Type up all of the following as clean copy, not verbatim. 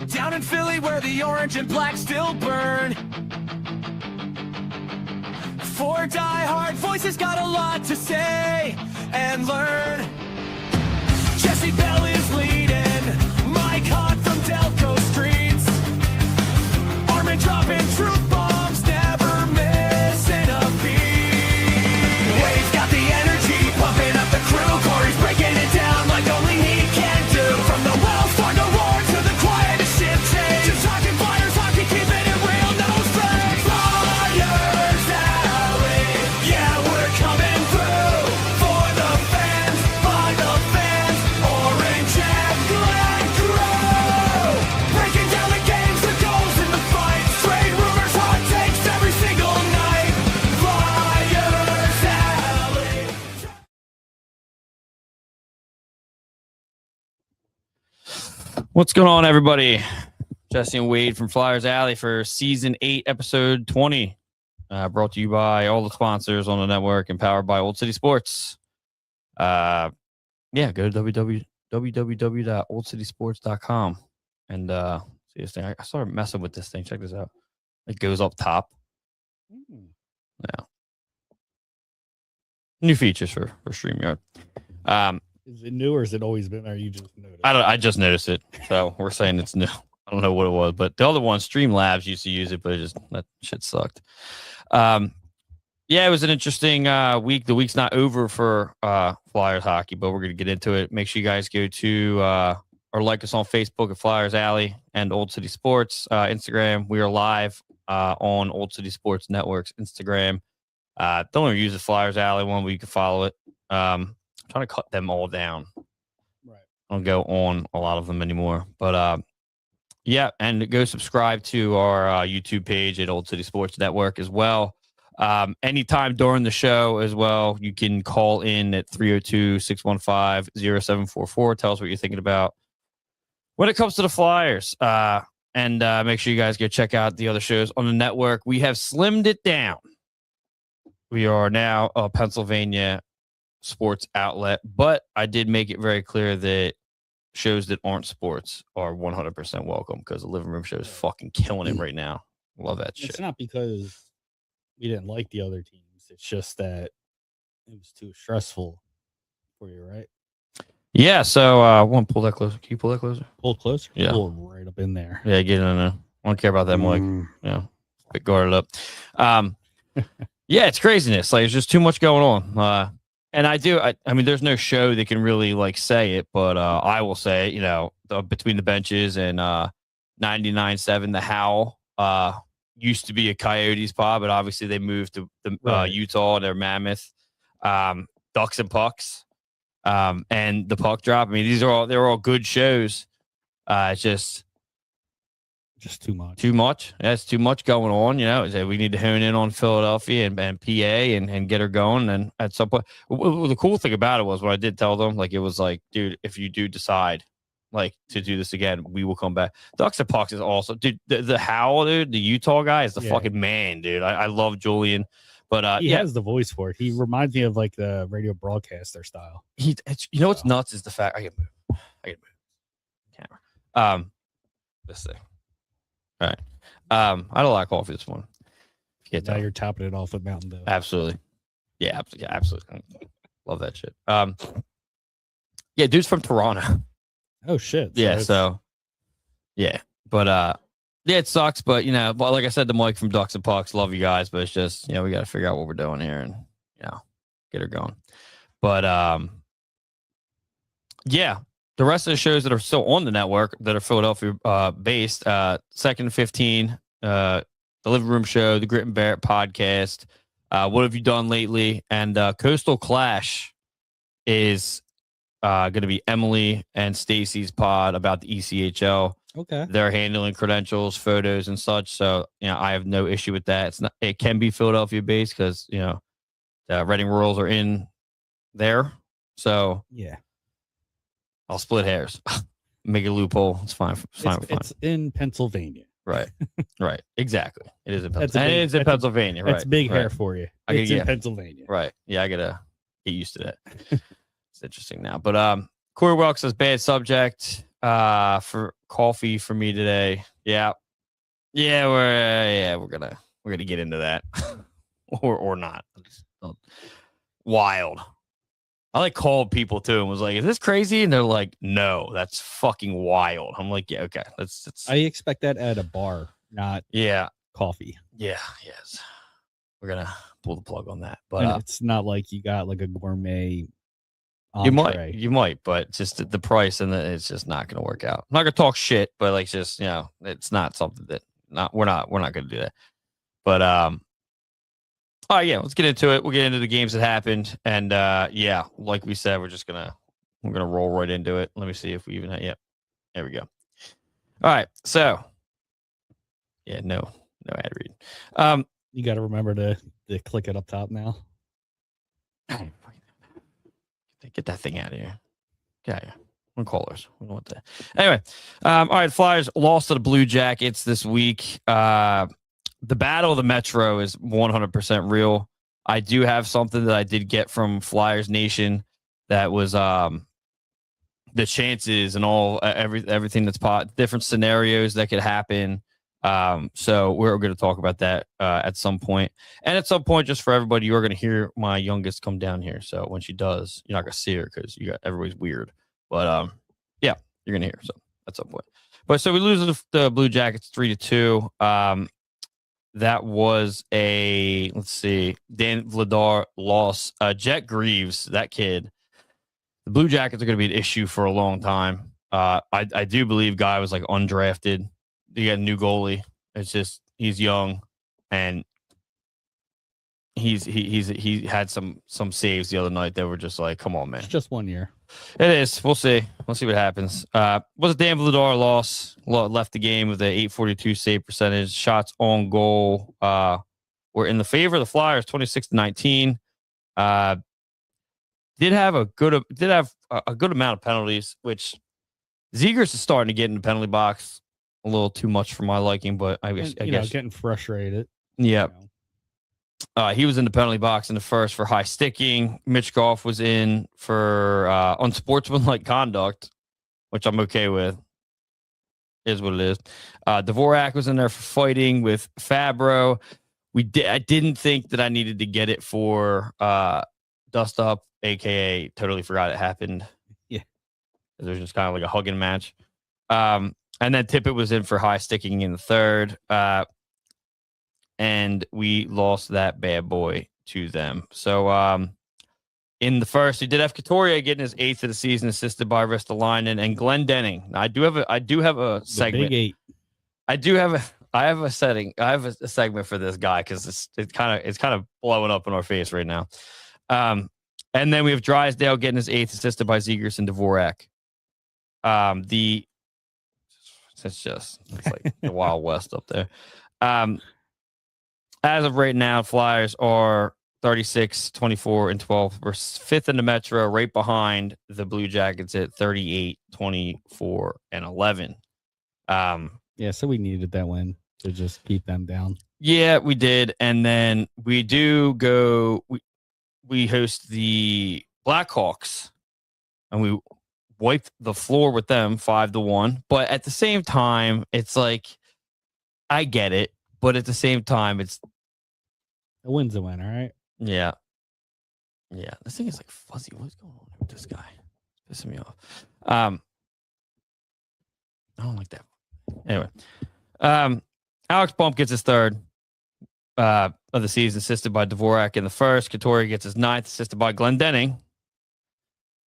Down in Philly where the orange and black still burn. Four die-hard voices got a lot to say and learn. Jesse Bell is leading, Mike Hot from Delco streets. Armin dropping truth bombs, never missing a beat. Wade's got the energy, pumping up the crew. Corey's breaking it down like only he can do. From the Wells Fargo roar to the quietest ship change. Just talking Flyers hockey, keeping it real, no strings. Flyers Alley, yeah, we're coming through. For the fans, by the fans, orange and black crew. Breaking down the games, the goals and the fights. Trade rumors, hot takes every single night. Flyers Alley. What's going on, everybody? Jesse and Wade from Flyers Alley for Season 8, Episode 20. Brought to you by all the sponsors on the network and powered by Old City Sports. Go to www.oldcitysports.com and see this thing. I started messing with this thing. Check this out. It goes up top. Yeah. New features for StreamYard. Is it new or has it always been there? You just noticed? I just noticed it, so we're saying it's new. I don't know what it was, but the other one, Streamlabs, used to use it, but that shit sucked. It was an interesting week. The week's not over for Flyers hockey, but we're going to get into it. Make sure you guys go to or like us on Facebook at Flyers Alley and Old City Sports. Instagram, we are live on Old City Sports Network's Instagram. Don't ever use the Flyers Alley one, but you can follow it. I'm trying to cut them all down. Right. I don't go on a lot of them anymore, but and go subscribe to our YouTube page at Old City Sports Network as well. Anytime during the show as well, you can call in at 302-615-0744. Tell us what you're thinking about when it comes to the Flyers. And make sure you guys go check out the other shows on the network. We have slimmed it down. We are now a Pennsylvania sports outlet, but I did make it very clear that shows that aren't sports are 100% welcome because the living room show is fucking killing it right now. Love that shit. It's not because we didn't like the other teams. It's just that it was too stressful for you, right? Yeah, so I want to pull that closer. Can you pull that closer? Pull closer? Yeah. Pull right up in there. Yeah, get in there. I don't care about that, Mike. Bit guarded up. It's craziness. Like, there's just too much going on. And I mean, there's no show that can really like say it, but I will say it, between the benches and 99.7, the Howl used to be a Coyotes pod, but obviously they moved to Utah and they're Mammoth. Ducks and Pucks and the Puck Drop. I mean, they're all good shows. It's just too much. Too much. That's too much going on. We need to hone in on Philadelphia and PA and get her going. And at some point, the cool thing about it was what I did tell them, like, it was like, dude, if you do decide like to do this again, we will come back. Ducks and Pucks is also, dude, the Howl, dude, the Utah guy is the fucking man, dude. I love Julian, but he has the voice for it. He reminds me of like the radio broadcaster style. What's nuts is the fact I can move camera. This thing. All right. I had a lot of coffee this morning. Now you're topping it off with Mountain Dew. Absolutely. Yeah, absolutely. Love that shit. Dude's from Toronto. Oh shit. But it sucks, but but like I said to Mike from Ducks and Pucks, love you guys, but it's just, we got to figure out what we're doing here and get her going. But the rest of the shows that are still on the network that are Philadelphia based, 2nd and 15, the Living Room Show, the Grit and Bear podcast, What Have You Done Lately? And Coastal Clash is going to be Emily and Stacy's pod about the ECHL. Okay. They're handling credentials, photos, and such. So, I have no issue with that. It can be Philadelphia based because, the Reading Royals are in there. So, yeah. I'll split hairs, make a loophole. It's fine. It's in Pennsylvania. Right. Exactly. It is in Pennsylvania. It's in Pennsylvania. That's right. big hair for you. It's in Pennsylvania. Right. Yeah, I gotta get used to that. It's interesting now. But Corey Welk says bad subject. for coffee for me today. Yeah. We're gonna get into that. or not. Wild. I like called people too and was like, "Is this crazy?" And they're like, "No, that's fucking wild." I'm like, "Yeah, okay, that's I expect that at a bar, not coffee. Yes. We're gonna pull the plug on that, And but it's not like you got like a gourmet you entree. might, but just the price and it's just not gonna work out. I'm not gonna talk shit, but like, just it's not something that we're not gonna do that. But all right, yeah, let's get into it. We'll get into the games that happened, and like we said, we're gonna roll right into it. Let me see if we even yep, there we go. All right, so no ad read. You got to remember to click it up top now. Get that thing out of here. Yeah. One callers. We don't want that. Anyway, all right. Flyers lost to the Blue Jackets this week. The battle of the Metro is 100% real. I do have something that I did get from Flyers Nation that was the chances and everything that's different scenarios that could happen. So we're going to talk about that at some point. And at some point, just for everybody, you're going to hear my youngest come down here. So when she does, you're not going to see her because everybody's weird. But you're going to hear her. So at some point. But so we lose the Blue Jackets 3-2. That was let's see, Dan Vladar loss. Jet Greaves, that kid. The Blue Jackets are going to be an issue for a long time. I do believe guy was like undrafted. You got a new goalie. It's just he's young, and he had some saves the other night that were just like, come on, man. It's just 1 year. It is. We'll see. We'll see what happens. Was a Dan Vladar loss. Left the game with a .842 save percentage. Shots on goal were in the favor of the Flyers, 26-19. Did have a good amount of penalties, which Zegers is starting to get in the penalty box a little too much for my liking, but I guess getting frustrated. Yeah. He was in the penalty box in the first for high sticking. Mitch Goff was in for unsportsmanlike conduct, which I'm okay with. Is what it is. Dvorak was in there for fighting with Fabro. I didn't think that I needed to get it for Dust Up, aka totally forgot it happened. Yeah. There's just kind of like a hugging match. And then Tippett was in for high sticking in the third. And we lost that bad boy to them. So in the first, we did have Couturier getting his 8th of the season, assisted by Ristolainen and Glenn Denning. Now, I do have a segment. Big 8. I have a segment for this guy because it's kind of blowing up in our face right now. And then we have Drysdale getting his 8th, assisted by Zegers and Dvorak. It's like the Wild West up there. As of right now, Flyers are 36, 24, and 12. We're 5th in the Metro, right behind the Blue Jackets at 38, 24, and 11. So we needed that win to just keep them down. Yeah, we did. And then we do go, we host the Blackhawks, and we wiped the floor with them 5-1. But at the same time, it's like, I get it. But at the same time, it's a win's a win, all right? Yeah. This thing is like fuzzy. What's going on with this guy? It's pissing me off. I don't like that. Anyway, Alex Bump gets his 3rd of the season, assisted by Dvorak in the first. Couturier gets his 9th, assisted by Glendening.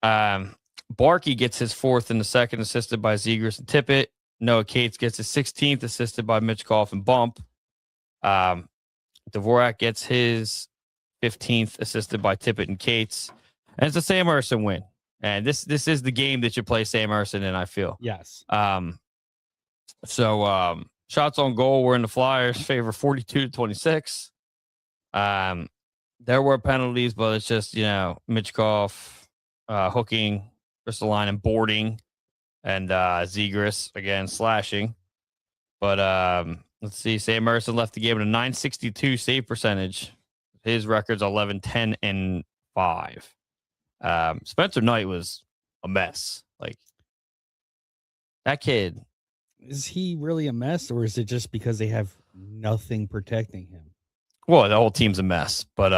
Barkey gets his 4th in the second, assisted by Zegers and Tippett. Noah Cates gets his 16th, assisted by Mitch Goff and Bump. Dvorak gets his 15th, assisted by Tippett and Cates. And it's a Sam Ersson win. And this is the game that you play Sam Ersson in, I feel. Yes. So shots on goal were in the Flyers' favor, 42-26. There were penalties, but it's just, Mitch Goff hooking, Ristolainen and boarding, and Zegers, again, slashing. But let's see. Sam Ersson left the game with a .962 save percentage. His record's 11-10 and 5. Spencer Knight was a mess. Like, That kid. Is he really a mess, or is it just because they have nothing protecting him? Well, the whole team's a mess. But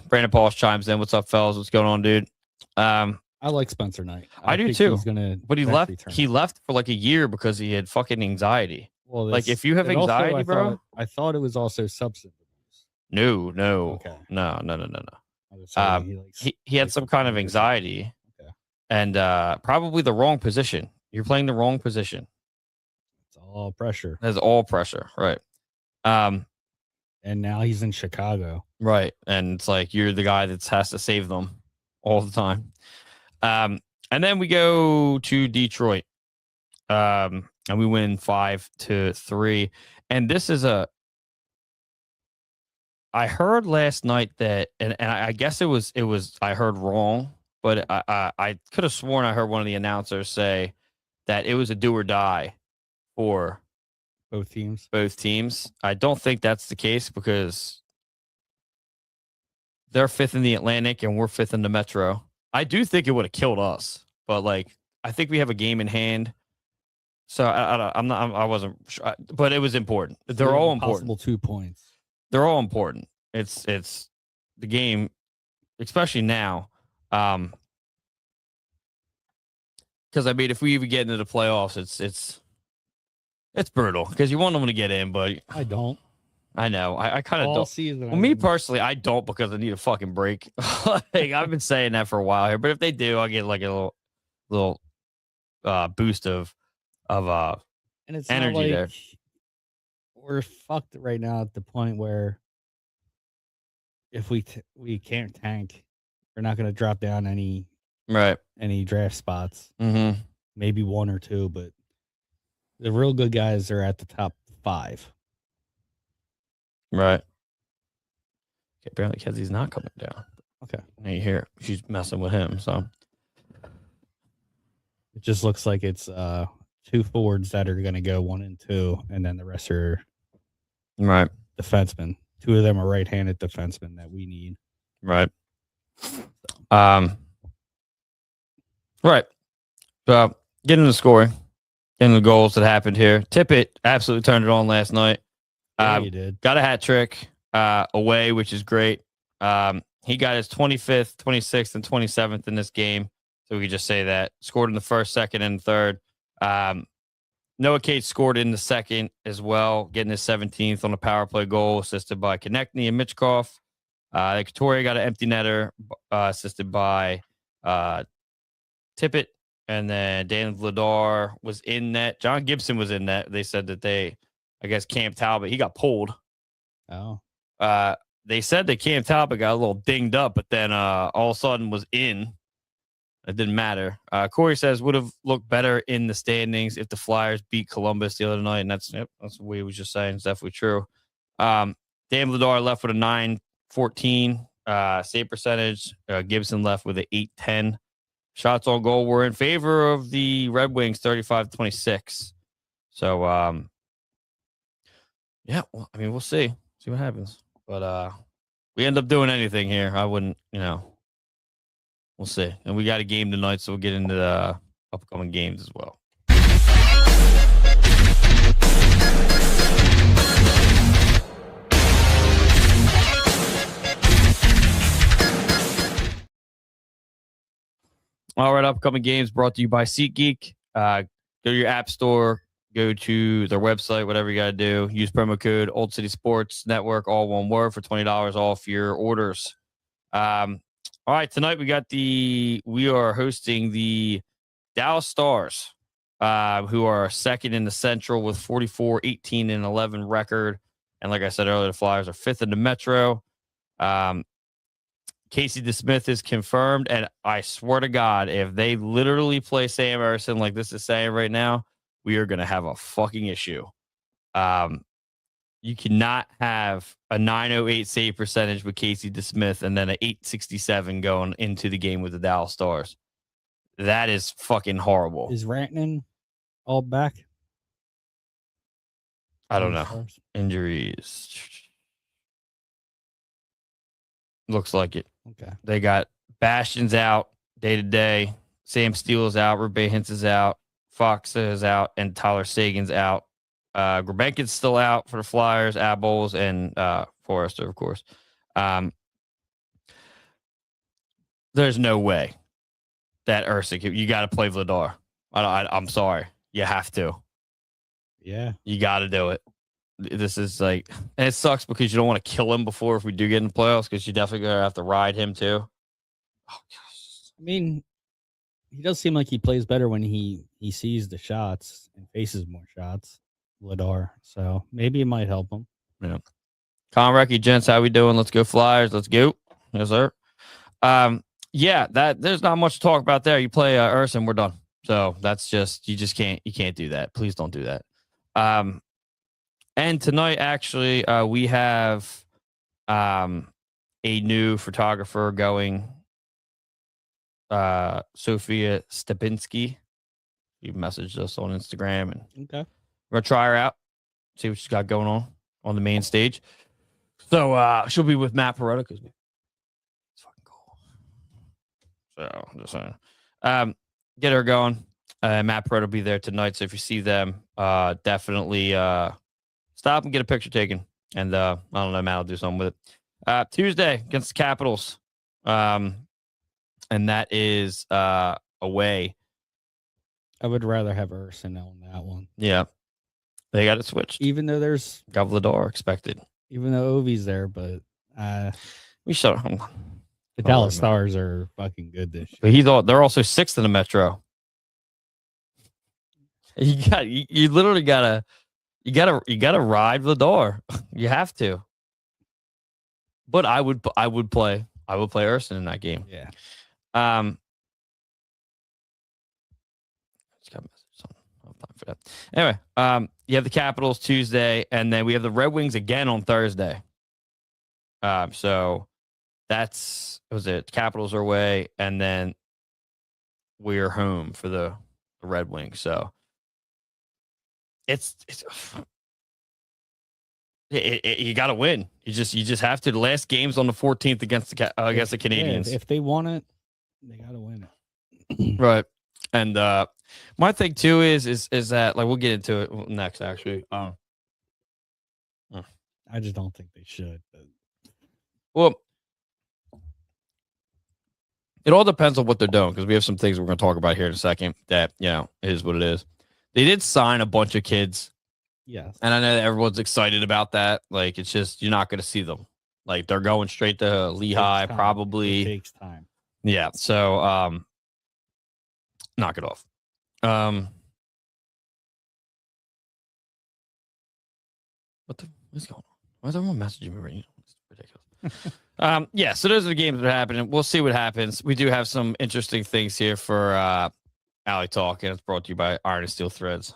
Brandon Pauls chimes in. What's up, fellas? What's going on, dude? I like Spencer Knight. I do think too. He's gonna, but he left. return. He left for like a year because he had fucking anxiety. Well, Like if you have and also, anxiety, bro. I thought it was also substance abuse. No. Okay. No. I was saying He had some kind of anxiety. Okay. And probably the wrong position. You're playing the wrong position. It's all pressure. That's all pressure, right? And now he's in Chicago. Right. And it's like you're the guy that has to save them all the time. And then we go to Detroit. And we win 5-3. And this is I heard last night that and I guess it was I heard wrong, but I could have sworn I heard one of the announcers say that it was a do or die for Both teams. I don't think that's the case because they're fifth in the Atlantic and we're fifth in the Metro. I do think it would have killed us, but like I think we have a game in hand. So I wasn't sure, but it was important. They're all important. Possible 2 points. They're all important. It's the game, especially now. Because I mean, if we even get into the playoffs, it's brutal because you want them to get in, but I don't. I know. I kind of don't. Season, well, me personally, I don't because I need a fucking break. Like, I've been saying that for a while here, but if they do, I'll get like a little boost of and it's energy not like there. We're fucked right now at the point where if we can't tank, we're not going to drop down any draft spots. Mm-hmm. Maybe 1 or 2, but the real good guys are at the top 5. Right. Okay, apparently Kezzy's not coming down. Okay. Now you hear she's messing with him, so it just looks like it's 2 forwards that are going to go 1 and 2, and then the rest are defensemen. 2 of them are right-handed defensemen that we need. Right. Right. So getting the scoring, getting the goals that happened here. Tippett absolutely turned it on last night. Yeah, he did. Got a hat trick away, which is great. He got his 25th, 26th, and 27th in this game. So we could just say that. Scored in the first, second, and third. Noah Cates scored in the second as well, getting his 17th on a power play goal, assisted by Konechny and Mitchkov. Couturier got an empty netter, assisted by Tippett. And then Dan Vladar was in net. John Gibson was in net. They said that I guess Cam Talbot, he got pulled. Oh. They said that Cam Talbot got a little dinged up, but then all of a sudden was in. It didn't matter. Corey says would have looked better in the standings if the Flyers beat Columbus the other night, and that's what he was just saying. It's definitely true. Dan Vladar left with a 914 save percentage. Gibson left with an 810. Shots on goal were in favor of the Red Wings, 35-26. So, yeah, well, I mean, we'll see what happens. But we end up doing anything here. I wouldn't, we'll see. And we got a game tonight, so we'll get into the upcoming games as well. All right, upcoming games brought to you by SeatGeek. Go to your app store, go to their website, whatever you got to do. Use promo code Old City Sports Network, all one word, for $20 off your orders. All right, tonight we are hosting the Dallas Stars, who are second in the Central with 44, 18, and 11 record. And like I said earlier, the Flyers are fifth in the Metro. Casey DeSmith is confirmed, and I swear to God, if they literally play Sam Emerson like this is saying right now, we are going to have a fucking issue. You cannot have a 908 save percentage with Casey DeSmith and then an 867 going into the game with the Dallas Stars. That is fucking horrible. Is Rantanen all back? I don't know. Injuries. Looks like it. Okay. They got Bastion's out day to day. Sam Steele's out. Rebe Hintz is out. Fox is out, and Tyler Sagan's out. Grabenkin's still out for the Flyers, Abols, and Forrester, of course. There's no way that Ursic, you got to play Vladar. I'm sorry. You have to. Yeah. You got to do it. This is like, and it sucks because you don't want to kill him before if we do get in the playoffs because you definitely going to have to ride him too. Oh, gosh. I mean, he does seem like he plays better when he sees the shots and faces more shots, Vladar. So maybe it might help him. Yeah. Conrecky, gents, how we doing? Let's go Flyers. Let's go. Yes, sir. Yeah, that there's not much to talk about there. You play Urson, we're done. So that's just you can't do that. Please don't do that. And tonight actually we have a new photographer going. Sophia Stepinski. You messaged us on Instagram, and okay, we're gonna try her out, see what she's got going on the main stage. So she'll be with Matt Peretta because it's fucking cool. So I'm just saying, get her going. Matt Peretta will be there tonight. So if you see them, definitely stop and get a picture taken. And I don't know, Matt will do something with it. Tuesday against the Capitals. And that is away. I would rather have Urson on that one. Yeah. They got it switched. Even though there's Gavlador expected. Even though Ovi's there, but we should the Dallas Stars are fucking good this year. But they're also 6th in the Metro. You literally gotta ride Vladar. You have to. But I would play Urson in that game. Yeah. For that. Anyway, you have the Capitals Tuesday, and then we have the Red Wings again on Thursday. So Capitals are away, and then we're home for the Red Wings. So you got to win. You just have to. The last game's on the 14th against the Canadiens. Yeah, if they want it, they got to win it. Right. And my thing too is that, like, we'll get into it next. Actually, I just don't think they should. But... Well, it all depends on what they're doing, because we have some things we're going to talk about here in a second. That is what it is. They did sign a bunch of kids. Yes. And I know that everyone's excited about that. Like, it's just, you're not going to see them. Like, they're going straight to Lehigh, probably. It takes time. Yeah. So, knock it off. What's going on? Why is everyone messaging me right now? It's ridiculous. Yeah. So those are the games that are happening. We'll see what happens. We do have some interesting things here for Alley Talk, and it's brought to you by Iron and Steel Threads.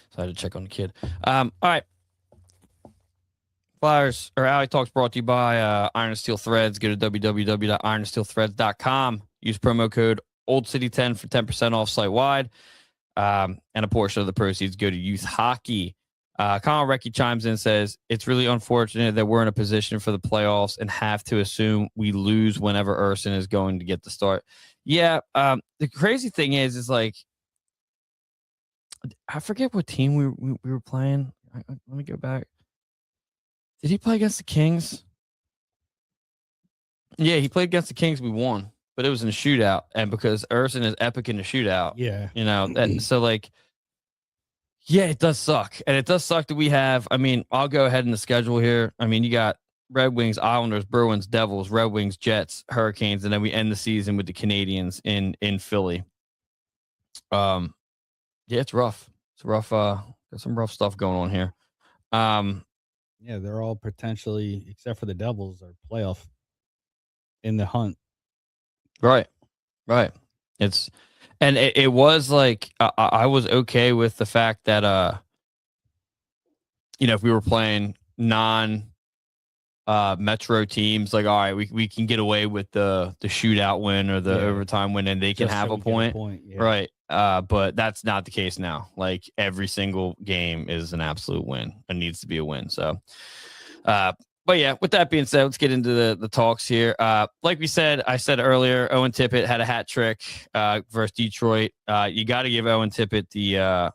So I had to check on the kid. All right. Flyers or Alley Talks brought to you by Iron and Steel Threads. Go to www.ironandsteelthreads.com. Use promo code OldCity10 for 10% off site wide. And a portion of the proceeds go to youth hockey. Colin Recchi chimes in and says, it's really unfortunate that we're in a position for the playoffs and have to assume we lose whenever Urson is going to get the start. Yeah. The crazy thing is like, I forget what team we were playing. Let me go back. Did he play against the Kings? Yeah, he played against the Kings. We won, but it was in a shootout. And because Urson is epic in the shootout, so like, yeah, it does suck. And it does suck that we have, I'll go ahead in the schedule here. You got Red Wings, Islanders, Bruins, Devils, Red Wings, Jets, Hurricanes, and then we end the season with the Canadiens in Philly. Yeah, it's rough. It's rough. Got some rough stuff going on here. Yeah, they're all potentially, except for the Devils, are playoff in the hunt. Right. It was like I was okay with the fact that if we were playing metro teams, like, all right, we can get away with the shootout win or the overtime win, and they can have a point. Right. But that's not the case now. Like, every single game is an absolute win and needs to be a win. So, but yeah, with that being said, let's get into the talks here. Like I said earlier, Owen Tippett had a hat trick versus Detroit. You got to give Owen Tippett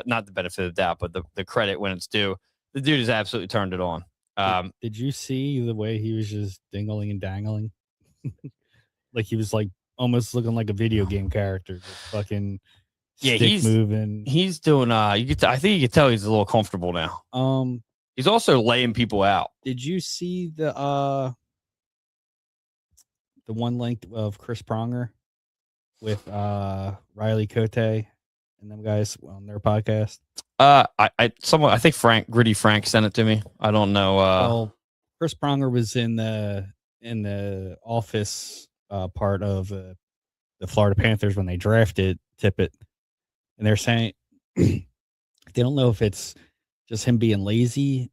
not the benefit of the doubt, but the credit when it's due. The dude has absolutely turned it on. Did you see the way he was just dingling and dangling? Like, he was like almost looking like a video game character, just fucking stick moving. He's doing I think you can tell he's a little comfortable now. He's also laying people out. Did you see the one link of Chris Pronger with Riley Cote and them guys on their podcast? I think Gritty Frank sent it to me. I don't know. Well, Chris Pronger was in the office part of the Florida Panthers when they drafted Tippett, and they're saying they don't know if it's just him being lazy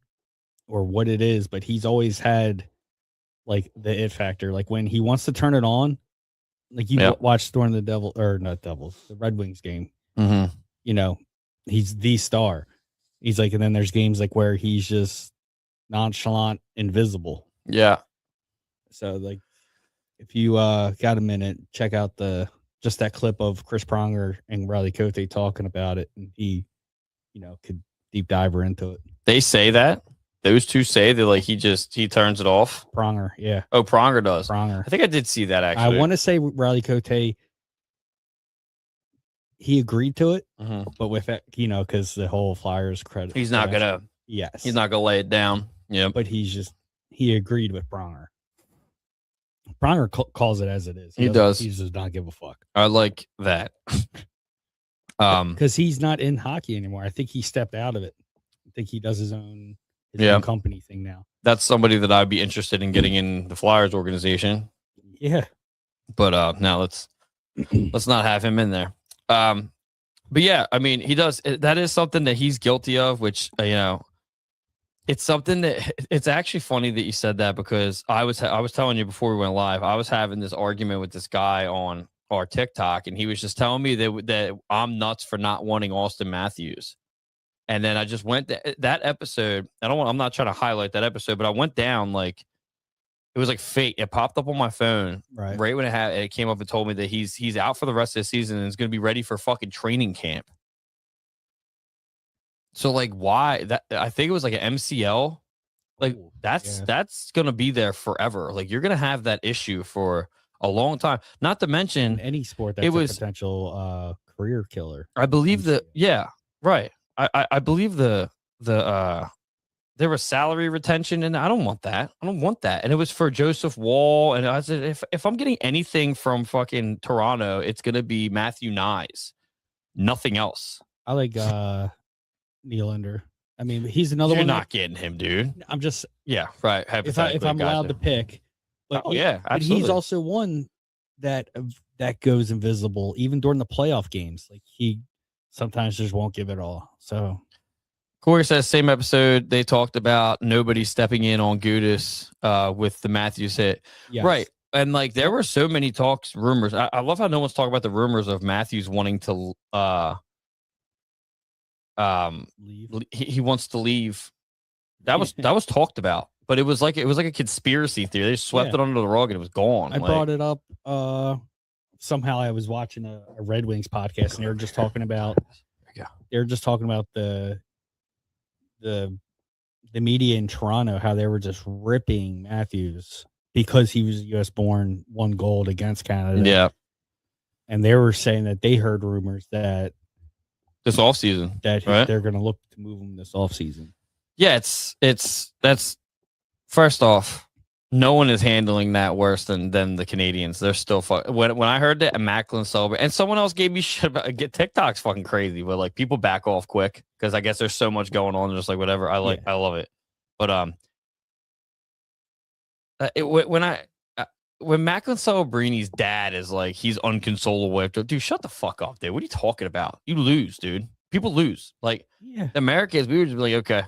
or what it is, but he's always had like the it factor. Like, when he wants to turn it on, like you watched during the Red Wings game, he's the star. He's like, and then there's games like where he's just nonchalant, invisible. Yeah. So, like, if you got a minute, check out just that clip of Chris Pronger and Riley Cote talking about it, and he, could deep dive into it. They say that those two say that, like, he turns it off. Pronger, yeah. Oh, Pronger does. Pronger. I think I did see that, actually. I want to say Riley Cote, he agreed to it, but with it, because the whole Flyers credit, he's not gonna. Yes, he's not gonna lay it down. Yeah, but he agreed with Pronger. Pronger calls it as it is. He does. He does not give a fuck. I like that. Because he's not in hockey anymore. I think he stepped out of it. I think he does his own company thing now. That's somebody that I'd be interested in getting in the Flyers organization. Yeah, but now let's not have him in there. But yeah, I mean, he does. That is something that he's guilty of, which it's something that it's actually funny that you said that, because I was telling you before we went live, I was having this argument with this guy on our TikTok, and he was just telling me that I'm nuts for not wanting Austin Matthews. And then I just went that episode. I'm not trying to highlight that episode, but I went down, like, it was like fate. It popped up on my phone right when it came up and told me that he's out for the rest of the season and is going to be ready for fucking training camp. So, like, why that? I think it was like an MCL. Like, that's going to be there forever. Like, you're going to have that issue for a long time. Not to mention, in any sport, that's a potential career killer. I believe right. I believe there was salary retention, and I don't want that. And it was for Joseph Wall. And I said, if I'm getting anything from fucking Toronto, it's going to be Matthew Nyes. Nothing else. I like Nylander. I mean, he's another one. You're You're not getting him, dude. I'm just... Yeah, right. If I'm allowed to pick. But absolutely. But he's also one that goes invisible, even during the playoff games. Like, he sometimes just won't give it all. So... Corey says, same episode, they talked about nobody stepping in on Gudis with the Matthews hit. Yes. Right. And, like, there were so many rumors. I love how no one's talking about the rumors of Matthews wanting to leave. He wants to leave. That was talked about, but it was like a conspiracy theory. They just swept it under the rug and it was gone. I brought it up. Somehow I was watching a Red Wings podcast, and they were just talking about the media in Toronto, how they were just ripping Matthews because he was U.S. born, won gold against Canada. Yeah. And they were saying that they heard rumors that this offseason they're going to look to move him this offseason. Yeah, that's first off, no one is handling that worse than the Canadians. They're still when I heard that Macklin celebrate, and someone else gave me shit about TikTok's fucking crazy, but, like, people back off quick because I guess there's so much going on. Just like, whatever. I love it. But when Macklin Celebrini's dad is like, he's unconsolable, dude, shut the fuck up, dude. What are you talking about? You lose, dude. People lose. Like, the Americans, we were just like, okay,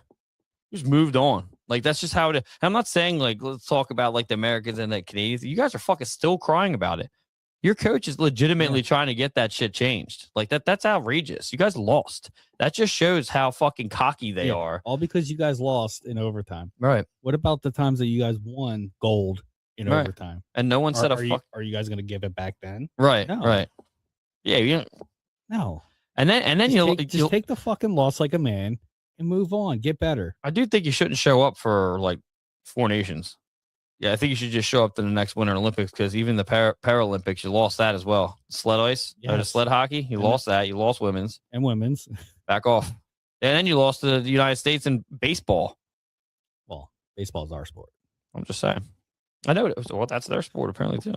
Just moved on. Like that's just how it is. I'm not saying like let's talk about like the Americans and the Canadians. You guys are fucking still crying about it. Your coach is legitimately trying to get that shit changed. Like that's outrageous. You guys lost. That just shows how fucking cocky they are. All because you guys lost in overtime. Right. What about the times that you guys won gold in overtime? And no one said are you guys going to give it back then? Right. No. Right. Yeah. You don't. No. And then you'll take the fucking loss like a man and move on. Get better. I do think you shouldn't show up for like 4 nations. Yeah, I think you should just show up to the next Winter Olympics because even the Paralympics, you lost that as well. Sled ice, or the sled hockey, you lost that. You lost women's. And women's. Back off. And then you lost to the United States in baseball. Well, baseball is our sport. I'm just saying. I know it was. Well, that's their sport apparently too.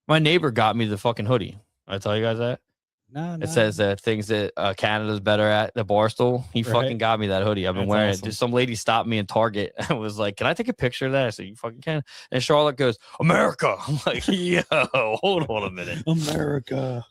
My neighbor got me the fucking hoodie. I tell you guys that. No. It says things that Canada's better at, the Barstool. He fucking got me that hoodie. I've been wearing it. Just some lady stopped me in Target and was like, "Can I take a picture of that?" I said, "You fucking can." And Charlotte goes, "America." I'm like, "Yo, hold on a minute." America.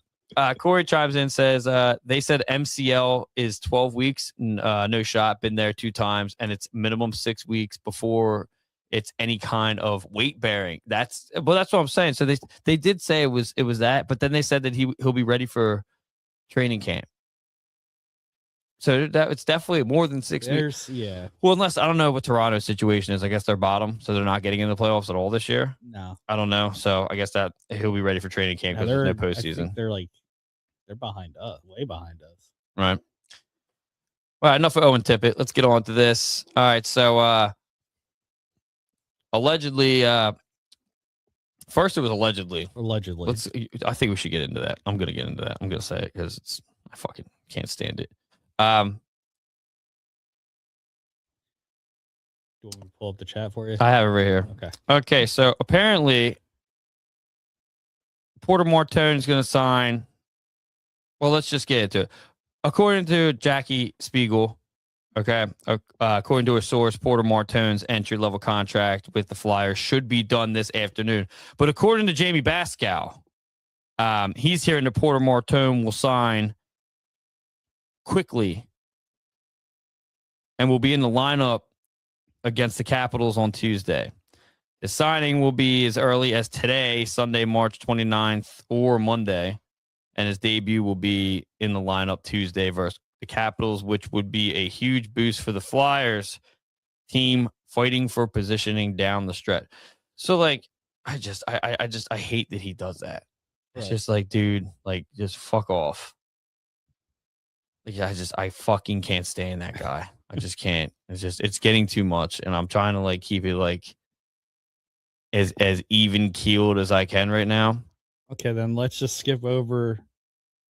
Corey chimes in, says, they said MCL is 12 weeks, no shot, been there 2 times, and it's minimum 6 weeks before it's any kind of weight bearing. That's what I'm saying. So they did say it was that, but then they said that he'll be ready for training camp. So that it's definitely more than 6 weeks. Yeah. Well, unless I don't know what Toronto's situation is. I guess they're bottom, so they're not getting into the playoffs at all this year. No. I don't know. So I guess that he'll be ready for training camp because there's no postseason. They're behind us, way behind us. Right. All right, enough of Owen Tippett. Let's get on to this. All right, so allegedly, first it was allegedly. Allegedly. I think we should get into that. I'm going to get into that. I'm going to say it because I fucking can't stand it. Do you want me to pull up the chat for you? I have it right here. Okay, so apparently Porter Martone is going to sign. Well, let's just get into it. According to Jackie Spiegel, according to a source, Porter Martone's entry-level contract with the Flyers should be done this afternoon. But according to Jamie Bascow, he's hearing that Porter Martone will sign quickly and will be in the lineup against the Capitals on Tuesday. The signing will be as early as today, Sunday, March 29th, or Monday, and his debut will be in the lineup Tuesday versus the Capitals, which would be a huge boost for the Flyers team fighting for positioning down the stretch. So, like, I hate that he does that. It's just like, dude, like, just fuck off. Like, I fucking can't stand that guy. I just can't. It's getting too much, and I'm trying to like keep it like as even keeled as I can right now. Okay, then let's just skip over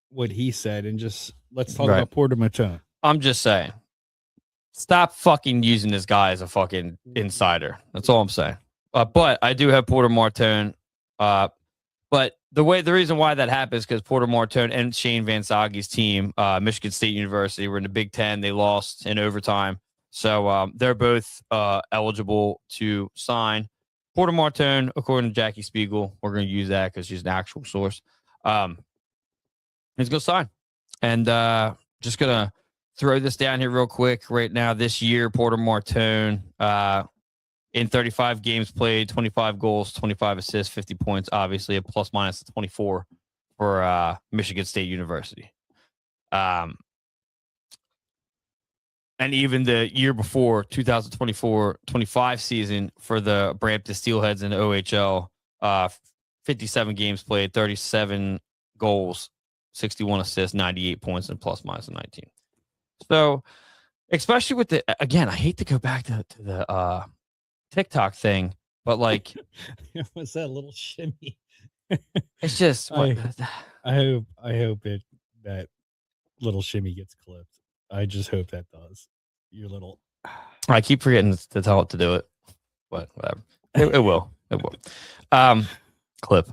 what he said and just let's talk about Porter Martone. I'm just saying, stop fucking using this guy as a fucking insider. That's all I'm saying. But I do have Porter Martone. But the reason why that happens is because Porter Martone and Shane Van Sage's team, Michigan State University, were in the Big Ten. They lost in overtime. So they're both eligible to sign. Porter Martone, according to Jackie Spiegel, we're going to use that because she's an actual source. He's going to sign. And just going to throw this down here real quick. Right now, this year, Porter Martone, in 35 games played, 25 goals, 25 assists, 50 points, obviously a plus minus 24 for Michigan State University. And even the year before, 2024-25 season for the Brampton Steelheads in the OHL, 57 games played, 37 goals, 61 assists, 98 points, and plus minus 19. So, especially with the, again, I hate to go back to the TikTok thing, but like, what's that little shimmy? It's just, I hope that little shimmy gets clipped. I just hope that does. Your little. I keep forgetting to tell it to do it, but whatever. It will. It will. Clip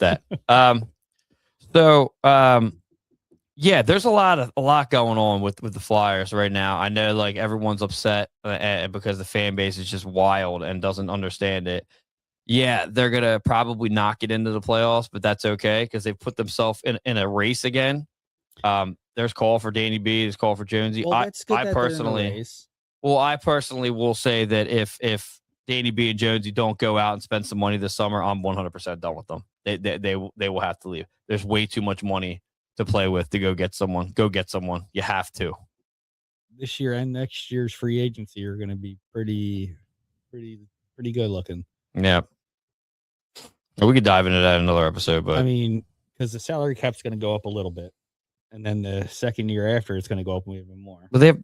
that. Yeah, there's a lot going on with the Flyers right now. I know like everyone's upset because the fan base is just wild and doesn't understand it. Yeah, they're gonna probably not get into the playoffs, but that's okay because they put themselves in a race again. there's call for Danny B. There's call for Jonesy. Well, that's good. I that they're in the personally, race. well, I personally will say that if Danny B and Jonesy don't go out and spend some money this summer, I'm 100% done with them. They will have to leave. There's way too much money to play with to go get someone. Go get someone. You have to. This year and next year's free agency are going to be pretty good looking. Yeah. We could dive into that in another episode, but I mean, because the salary cap's going to go up a little bit, and then the second year after, it's going to go up even more. but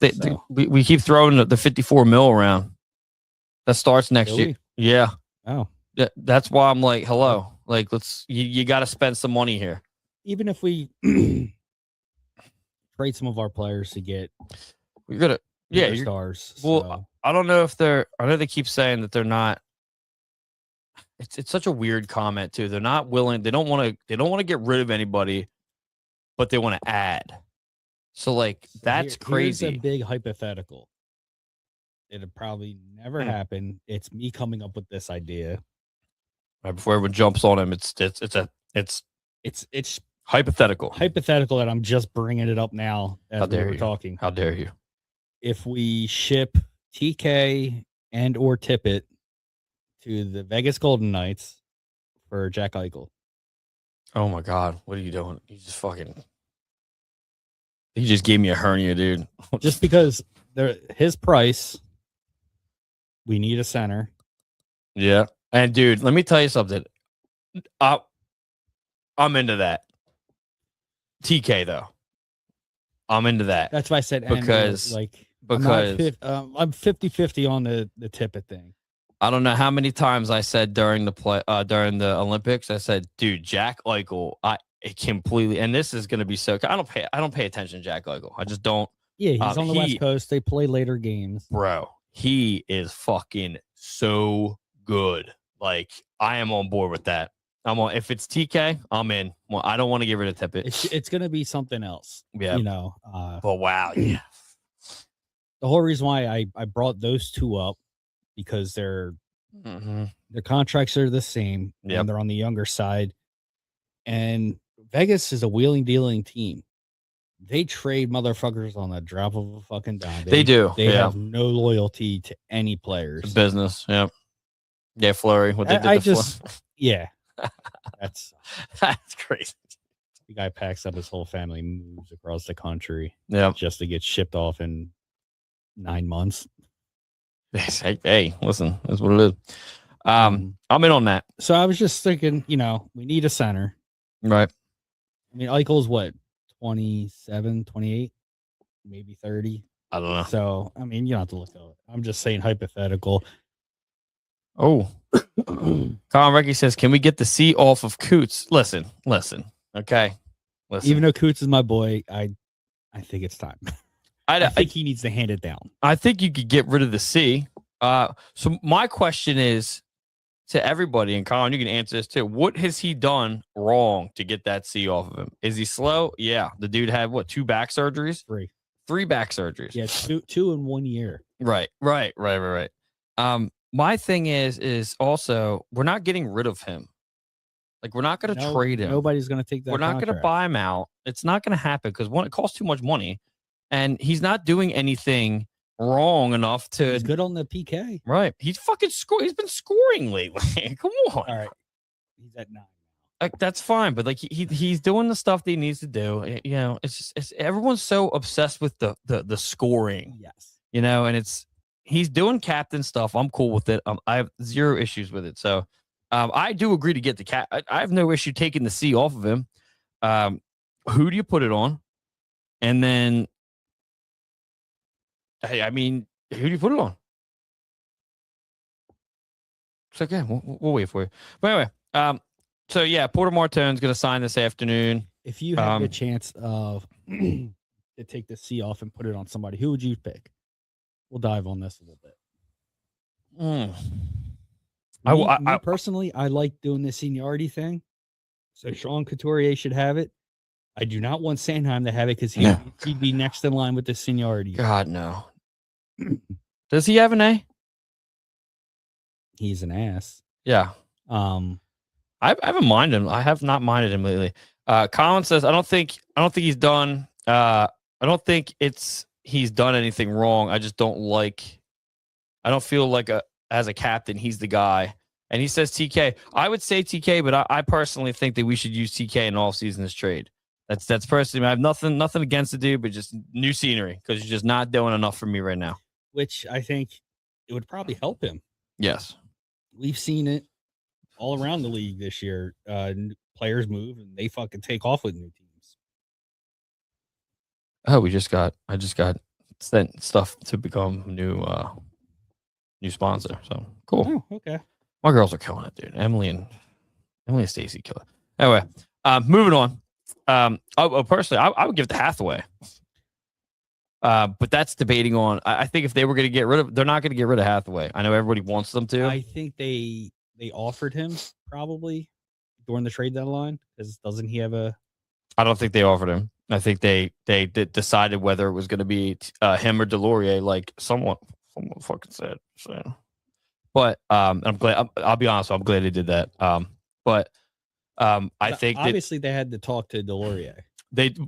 we keep throwing the 54 mil around. That starts next year. Really? Yeah. Oh, That's why I'm like, hello. Like, you got to spend some money here. even if we trade some of our players to get You're gonna, bigger stars. Well, so. I don't know if I know they keep saying that they're not. It's such a weird comment too. They're not willing. They don't want to get rid of anybody, but they want to add. So like that's crazy. Here's a big hypothetical. It'll probably never happen. It's me coming up with this idea. Right before everyone jumps on him, it's hypothetical. Hypothetical that I'm just bringing it up now as we were talking. How dare you? If we ship TK and or Tippett to the Vegas Golden Knights for Jack Eichel. Oh my God. What are you doing? He just gave me a hernia, dude. Just because his price, we need a center. Yeah. And dude, let me tell you something. I'm into that. TK though. I'm into that. That's why I said because I'm 50-50 on the Tippett thing. I don't know how many times I said during the Olympics, I said, dude, Jack Eichel, completely, and this is going to be so, I don't pay attention to Jack Eichel. I just don't. Yeah, he's on the West Coast. They play later games. Bro, he is fucking so good. Like, I am on board with that. If it's TK, I'm in. Well, I don't want to get rid of Tippett. It's going to be something else. Yeah. But wow. Yeah. The whole reason why I brought those two up, because their contracts are the same. Yep. And they're on the younger side. And Vegas is a wheeling dealing team. They trade motherfuckers on the drop of a fucking dime. They do. They have no loyalty to any players. It's business. Yep. Yeah, Fleury. What they did yeah. That's crazy. The guy packs up his whole family, moves across the country. Yeah. Just to get shipped off in 9 months. Hey, listen, that's what it is. I'm in on that. So I was just thinking, we need a center. Right. I mean, Eichel's what, 27, 28, maybe 30. I don't know. So, I mean, you don't have to look at it. I'm just saying hypothetical. Oh. Colin Recky says, can we get the C off of Coots? Listen. Okay. Listen. Even though Coots is my boy, I think it's time. I think he needs to hand it down. I think you could get rid of the C. So my question is to everybody, and Colin, you can answer this too. What has he done wrong to get that C off of him? Is he slow? Yeah. The dude had 2 back surgeries? 3 back surgeries. Yeah, two in 1 year. Right. My thing is also we're not getting rid of him. Like, we're not going to trade him. Nobody's going to take that. We're not going to buy him out. It's not going to happen because, one, it costs too much money, and he's not doing anything wrong enough to. He's good on the PK. Right. He's fucking scoring. He's been scoring lately. Come on. All right. He's at 9. Like, that's fine, but like he's doing the stuff that he needs to do. It's everyone's so obsessed with the scoring. Yes. And he's doing captain stuff. I'm cool with it. I have 0 issues with it. So I do agree to get the cap. I have no issue taking the C off of him. Who do you put it on? And then, hey, I mean, who do you put it on? It's okay. We'll wait for you. But anyway, so yeah, Porter Martone's going to sign this afternoon. If you have a chance of to take the C off and put it on somebody, who would you pick? We'll dive on this a little bit. Me personally, I like doing the seniority thing. So Sean Couturier should have it. I do not want Sanheim to have it because he'd be next in line with the seniority. God, no. Does he have an A? He's an ass. Yeah. I haven't minded him. I have not minded him lately. Colin says, I don't think he's done. I don't think he's done anything wrong. I just don't feel like as a captain, he's the guy. And he says TK. I would say TK, but I personally think that we should use TK in all season as trade. That's personally. I have nothing against the dude, but just new scenery because he's just not doing enough for me right now. Which I think it would probably help him. Yes, we've seen it all around the league this year. Players move and they fucking take off with new teams. Oh, I just got sent stuff to become new sponsor. So cool. Oh, okay. My girls are killing it, dude. Emily and Stacy kill it. Anyway, moving on. Personally, I would give it to Hathaway. But that's debating on. I think if they were going to get rid of, they're not going to get rid of Hathaway. I know everybody wants them to. I think they offered him probably during the trade deadline because doesn't he have a? I don't think they offered him. I think they decided whether it was going to be him or Delorier, like someone fucking said. So. But I'm glad. I'll be honest. I'm glad they did that. But I think obviously they had to talk to Delorier. They did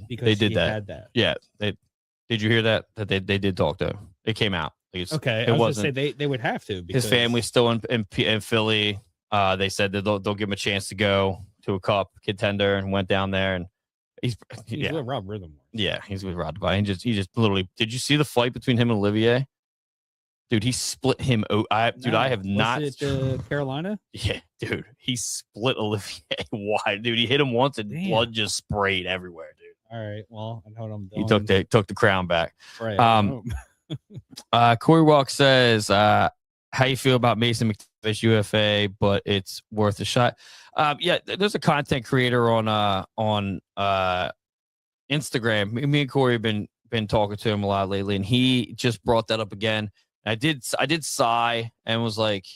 Because they did he that. had that. Yeah. Did you hear that they did talk to him? It came out. Okay. It wasn't. Say they would have to. Because His family's still in Philly. They said that they'll give him a chance to go to a cup contender and went down there and he's with Rob Rhythm. Yeah, he's with Rod Devine. He just literally. Did you see the fight between him and Olivier? Dude, he split him. I have not. Was it Carolina? Yeah, dude, he split Olivier wide. Dude, he hit him once and blood just sprayed everywhere, dude. All right, well, I know what I'm doing. He took the crown back. Right. Corey Walk says, "How you feel about Mason McTavish UFA? But it's worth a shot." Yeah, there's a content creator on Instagram. Me and Corey have been talking to him a lot lately, and he just brought that up again. I did sigh and was like,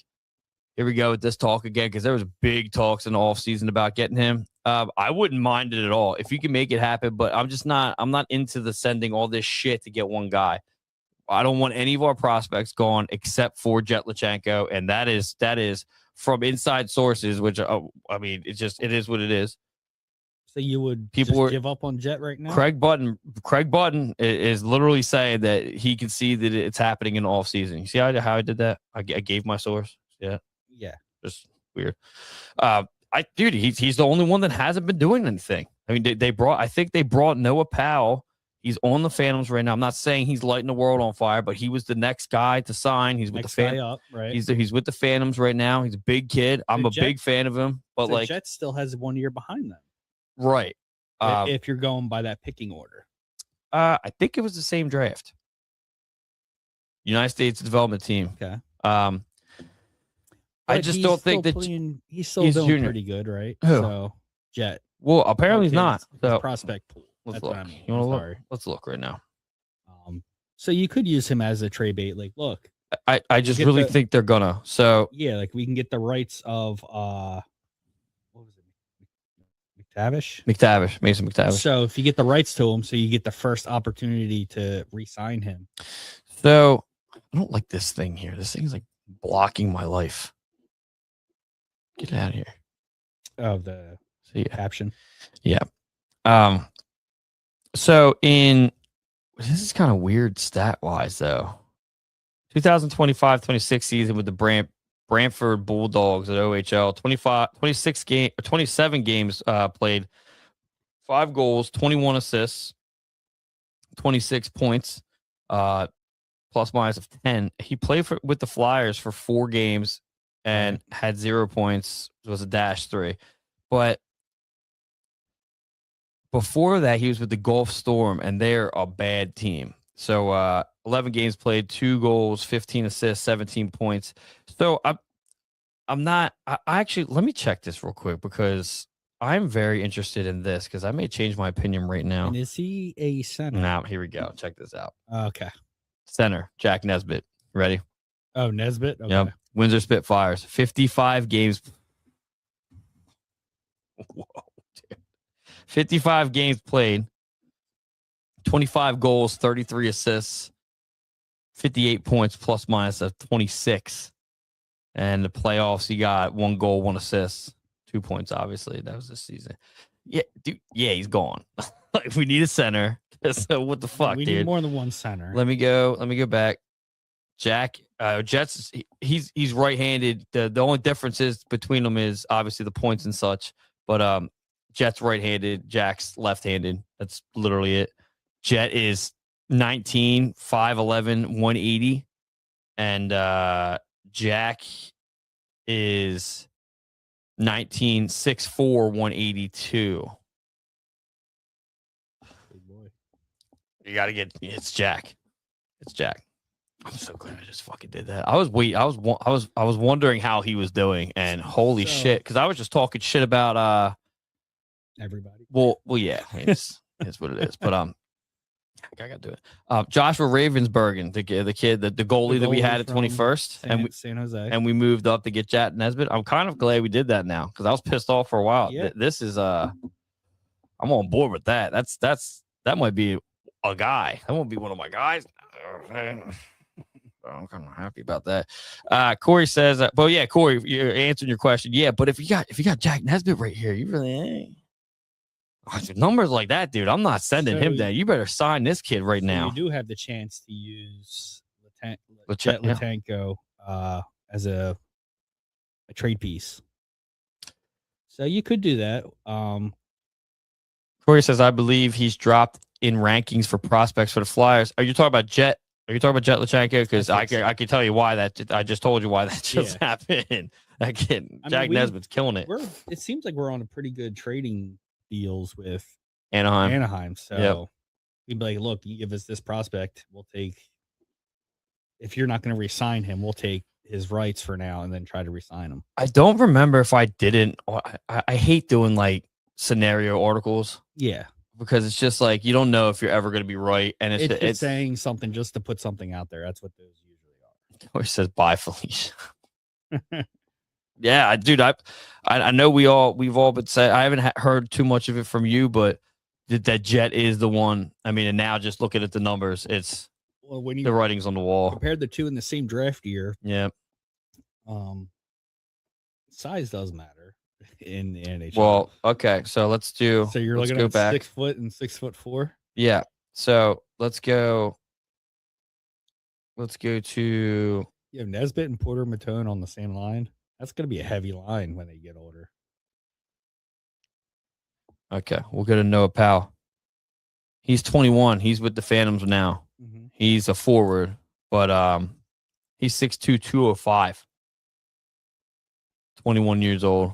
here we go with this talk again, because there was big talks in the offseason about getting him. I wouldn't mind it at all if you can make it happen, but I'm not into the sending all this shit to get one guy. I don't want any of our prospects gone except for Jet Lachenko, and that is from inside sources, which it is what it is. So you would give up on Jet right now? Craig Button is literally saying that he can see that it's happening in the off season. You see how I did that? I gave my source. Yeah. Just weird. He's the only one that hasn't been doing anything. I mean, they brought Noah Powell. He's on the Phantoms right now. I'm not saying he's lighting the world on fire, but he was the next guy to sign. He's with the Phantoms. Right? He's with the Phantoms right now. He's a big kid. I'm a big fan of him, but like Jet still has 1 year behind them. Right. If you're going by that picking order. I think it was the same draft. United States Development Team. Okay. I just don't think that he's still doing junior. pretty good, right? Who? So Jet. Well, apparently he's not. So prospect pool. Let's That's look. what I mean. You want to look? Sorry. Let's look right now. So you could use him as a trade bait. Like, look. I just really think they're gonna. So yeah, like we can get the rights of what was it? Mason McTavish. So if you get the rights to him, so you get the first opportunity to re-sign him. So I don't like this thing here. This thing's like blocking my life. Get out of here. Oh, the caption. Yeah. So this is kind of weird stat wise though. 2025-26 season with the Brantford Bulldogs at OHL. 27 games played, 5 goals, 21 assists, 26 points, plus minus of 10. He played with the Flyers for 4 games and had 0 points. It was a -3. But before that, he was with the Gulf Storm, and they're a bad team. So 11 games played, 2 goals, 15 assists, 17 points. So I'm not. I actually, let me check this real quick because I'm very interested in this because I may change my opinion right now. And is he a center? Now, here we go. Check this out. Okay. Center, Jack Nesbitt. Ready? Oh, Nesbitt? Okay. Yep. Windsor Spitfires, 55 games. Whoa, dude. 55 games played, 25 goals, 33 assists, 58 points plus minus of 26. And the playoffs, he got 1 goal, 1 assist, 2 points, obviously. That was this season. Yeah, dude. Yeah, he's gone. Like, we need a center. So what the fuck, we dude? need more than one center. Let me go back. Jack, Jets, he's right-handed. The only difference is between them is obviously the points and such. But Jet's right-handed, Jack's left-handed. That's literally it. Jet is 19, 5'11", 180. And Jack is 19, 6'4", 182. Big boy. You gotta get it's Jack. It's Jack. I'm so glad I just fucking did that. I was wondering how he was doing, and holy shit, because I was just talking shit about Everybody. Well, yeah, it's what it is. But I gotta do it. Joshua Ravensbergen, the kid, the goalie that we had at 21st, and San Jose, and we moved up to get Jack Nesbitt. I'm kind of glad we did that now because I was pissed off for a while. Yeah. This is I'm on board with that. That might be a guy. That won't be one of my guys. I'm kind of happy about that. Corey says, well, yeah, Corey, you're answering your question. Yeah, but if you got Jack Nesbitt right here, you really ain't. Numbers like that, dude. I'm not sending him down. You better sign this kid right now. You do have the chance to use Latenko as a trade piece, so you could do that. Corey says, I believe he's dropped in rankings for prospects for the Flyers. Are you talking about Jet? Are you talking about Jet Latenko? Because I can tell you why that. I just told you why that just happened. That kid, Jack Nesbitt's killing it. It seems like we're on a pretty good trading deals with Anaheim. So we'd be like, look, you give us this prospect, we'll take. If you're not going to re-sign him, we'll take his rights for now and then try to re-sign him. I don't remember if I didn't. I hate doing like scenario articles. Yeah. Because it's just like you don't know if you're ever going to be right, and it's saying something just to put something out there. That's what those usually are. Or says bye, Felicia. Yeah, dude, I know we've all been saying. I haven't heard too much of it from you, but that Jet is the one. I mean, and now just looking at the numbers, it's when you the writing's on the wall. Compared the two in the same draft year, yeah. Size does matter in the NHL. Well, okay, so let's do. So you're looking at back. 6 foot and 6'4". Yeah. So let's go. Let's go to. You have Nesbitt and Porter Matone on the same line. That's going to be a heavy line when they get older. Okay, we'll go to Noah Powell. He's 21. He's with the Phantoms now. Mm-hmm. He's a forward, but he's 6'2", 205. 21 years old.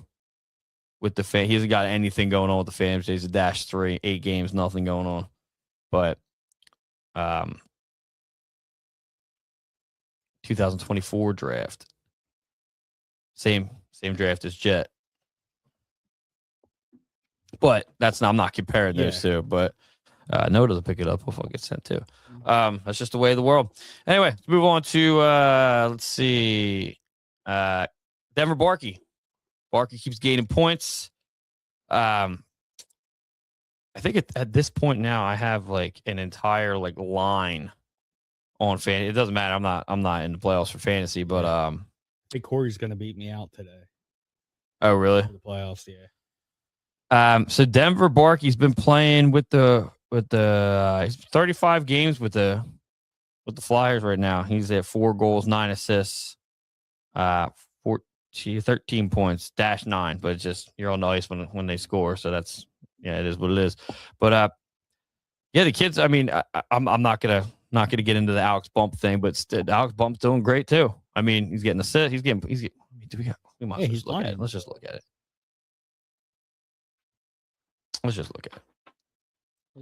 With the fan, he hasn't got anything going on with the Phantoms. He's a -3, 8 games, nothing going on. But 2024 draft. Same draft as Jet. But I'm not comparing those two. But no, doesn't pick it up. Hopefully I'll get sent to. That's just the way of the world. Anyway, let's move on to let's see. Denver Barkey. Barkey keeps gaining points. I think at this point now I have like an entire like line on fantasy. It doesn't matter. I'm not in the playoffs for fantasy, but I think Corey's going to beat me out today. Oh, really? For the playoffs, yeah. So Denver Barkey's been playing with the 35 games with the Flyers right now. He's at 4 goals, 9 assists, 13 points, -9. But it's just you're on the ice when they score, so that's it is what it is. But the kids. I mean, I'm not gonna get into the Alex Bump thing, but Alex Bump's doing great too. I mean, he's getting assists. He's getting. We might just look at it. Let's just look at it. Let's just look at it.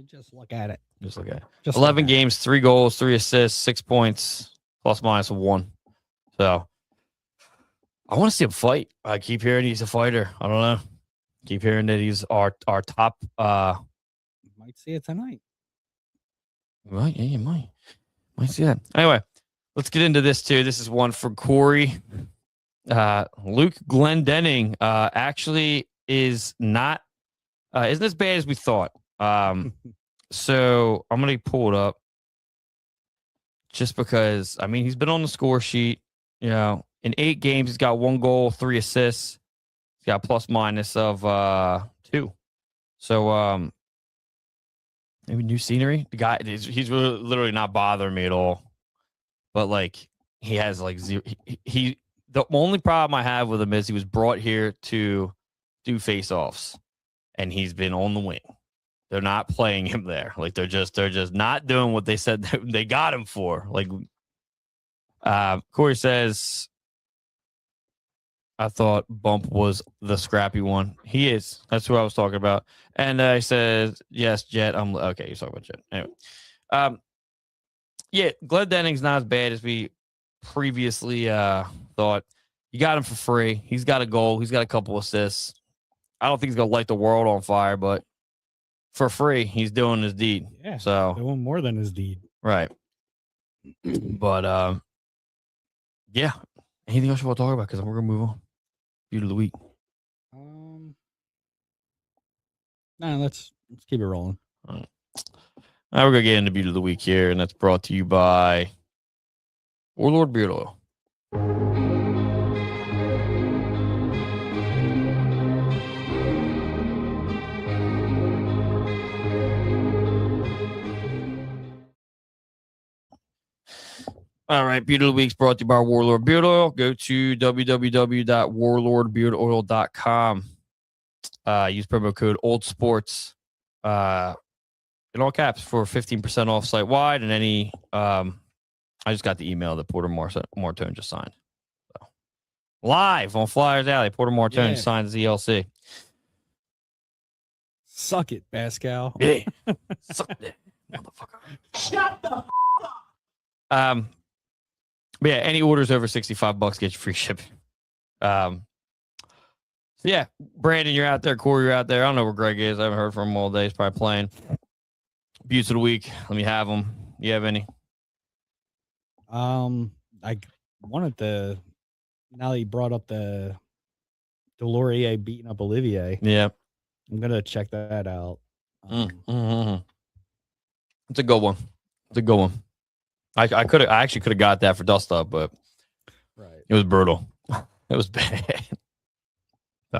Just look at it. Just look at it. 11 games, 3 goals, 3 assists, 6 points, ±1. So I want to see him fight. I keep hearing he's a fighter. I don't know. Keep hearing that he's our top. Might see it tonight. Right? Yeah, you might see that. Anyway, let's get into this too. This is one for Corey. Luke Glendening actually is not isn't as bad as we thought. So I'm gonna pull it up just because he's been on the score sheet. In 8 games, he's got 1 goal, 3 assists. He's got ± of 2. So Maybe new scenery. The guy, he's really, literally not bothering me at all. But like, he has like zero. He the only problem I have with him is he was brought here to do face-offs, and he's been on the wing. They're not playing him there. Like they're just not doing what they said they got him for. Like, Corey says, I thought Bump was the scrappy one. He is. That's who I was talking about. And I said, yes, Jet. I'm okay. You're talking about Jet. Anyway, yeah, Glad Denning's not as bad as we previously thought. You got him for free. He's got a goal. He's got a couple assists. I don't think he's gonna light the world on fire, but for free, he's doing his deed. Yeah. So Doing more than his deed. right. But yeah. Anything else you want to talk about? Because we're gonna move on. Beauty of the week. No, let's keep it rolling. All right. Now we're gonna get into Beauty of the Week here, and that's brought to you by Warlord Beard Oil. All right, Beauty of the Week's brought to you by Warlord Beard Oil. Go to www.warlordbeardoil.com. Use promo code OldSports in all caps for 15% off site wide. And any, I just got the email that Porter Martone just signed. So, live on Flyers Alley, Porter Martone signed ZLC. Suck it, Pascal. Yeah, suck it, motherfucker. Shut the f- But yeah, any orders over $65 get you free shipping. So yeah, Brandon, you're out there. Corey, you're out there. I don't know where Greg is. I haven't heard from him all day. He's probably playing. Beauties of the week. Let me have them. You have any? I wanted to. Now that you brought up the Delorier beating up Olivier, Yeah, I'm gonna check that out. It's a good one. It's a good one. I actually could have got that for Dust Up, but Right. it was brutal. It was bad.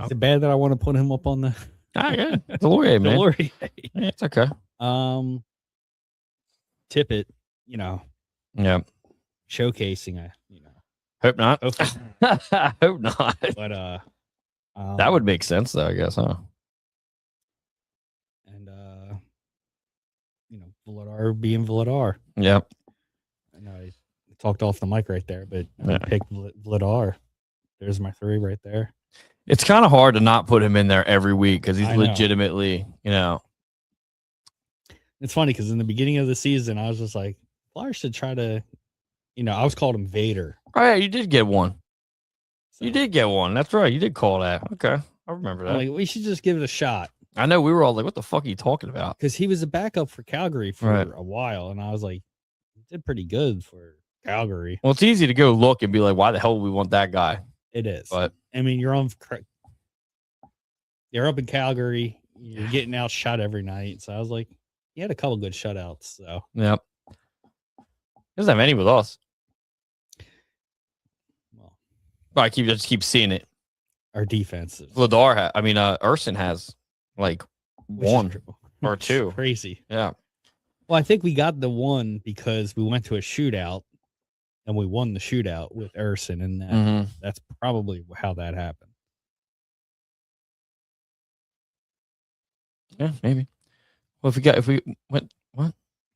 Is it bad that I want to put him up on the Yeah, Delorier, man. Delorier? Yeah, it's okay. Tippett, Yeah. showcasing Hope not. hopefully, Hope not. but That would make sense, though, I guess, huh? and Vladar being Vladar. Yep. And I talked off the mic right there, but I Yeah. picked Vladar. There's my 3 right there. It's kind of hard to not put him in there every week because he's I know. legitimately, It's funny because in the beginning of the season, I was just like, Flyers should try to, I was called him Vader. Oh, yeah, you did get one. So You did get one. That's right. You did call that. Okay. I remember I'm that. like, we should just give it a shot I know we were all like, what the fuck are you talking about? because he was a backup for Calgary for Right. a while, and I was like, he did pretty good for Calgary. Well, it's easy to go look and be like, why the hell would we want that guy? It is. But I mean, you're up in Calgary. You're getting outshot every night. So I was like, he had a couple good shutouts. So yep. Doesn't have any with us. well, But I just keep seeing it. our defense is Vladar Urson has like which is one or two. crazy. Yeah. Well, I think we got the one because we went to a shootout and we won the shootout with Urson, and that's probably how that happened. Yeah, maybe. Well, if we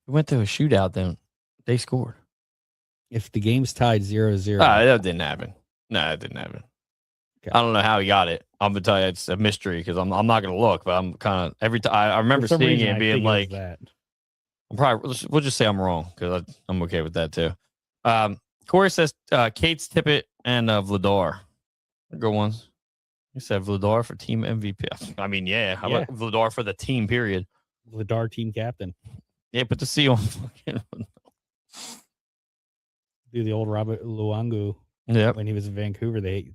went to a shootout, then they scored. If the game's tied 0-0, That didn't happen. No, that didn't happen. Okay. I don't know how he got it. I'm gonna tell you, it's a mystery because I'm not gonna look, but I'm kind of every time I remember for some seeing reason, it and I being think it was like, that. I'm probably we'll just say I'm wrong because I'm okay with that too. Corey says Kate's Tippett and Vladar. Good ones. He said Vladar for team MVP. I mean, yeah. How about Vladar for the team? Period. Vladar team captain. Yeah, put the C on. Fucking. Do the old Robert Luongo Yep. when he was in Vancouver. They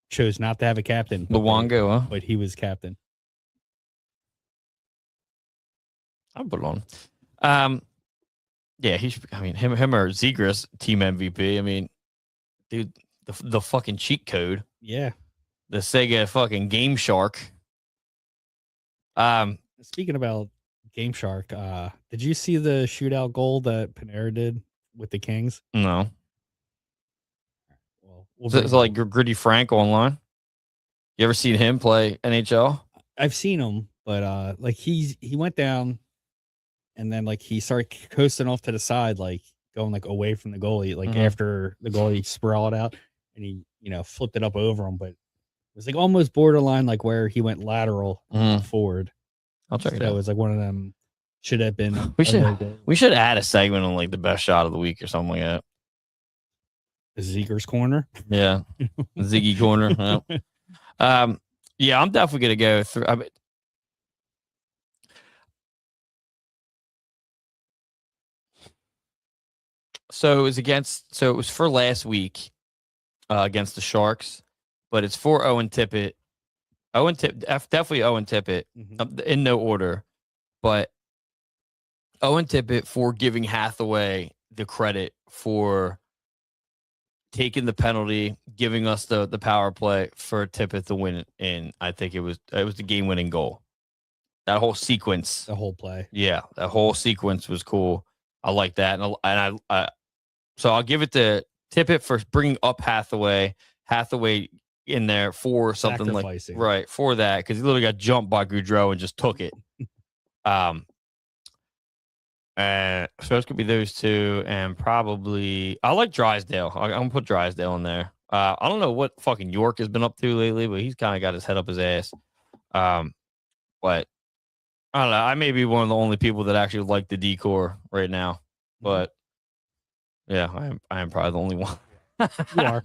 chose not to have a captain. Luongo, huh? But he was captain. I'll put it on. Yeah, him or Zegras team MVP. I mean, dude, the fucking cheat code, Yeah. the Sega fucking Game Shark. Speaking about Game Shark. Did you see the shootout goal that Panera did with the Kings? No. Well, It's like Gritty Frank online. You ever seen him play NHL? I've seen him, but like he went down, and then like he started coasting off to the side, like going like away from the goalie, like after the goalie sprawled out, and he flipped it up over him, but it was like almost borderline, like where he went lateral forward. I'll check it So out. it was like one of them should have been. We should add a segment on like the best shot of the week or something like that. The Zeger's corner. Yeah, Ziggy corner. Yeah. Yeah, I'm definitely gonna go through. I mean, so it was for last week against the Sharks, but it's for Owen Tippett. Definitely Owen Tippett in no order, but Owen Tippett for giving Hathaway the credit for taking the penalty, giving us the power play for Tippett to win it, and I think it was the game-winning goal. That whole sequence, the whole play, yeah, that whole sequence was cool. I like that, and I so I'll give it to Tippett for bringing up Hathaway in there for something like right for that, because he literally got jumped by Goudreau and just took it. So it's gonna be those two, and probably I like Drysdale. I'm gonna put Drysdale in there. I don't know what fucking York has been up to lately, but he's kind of got his head up his ass. But I don't know. I may be one of the only people that actually like the decor right now. But yeah, I am probably the only one. You are.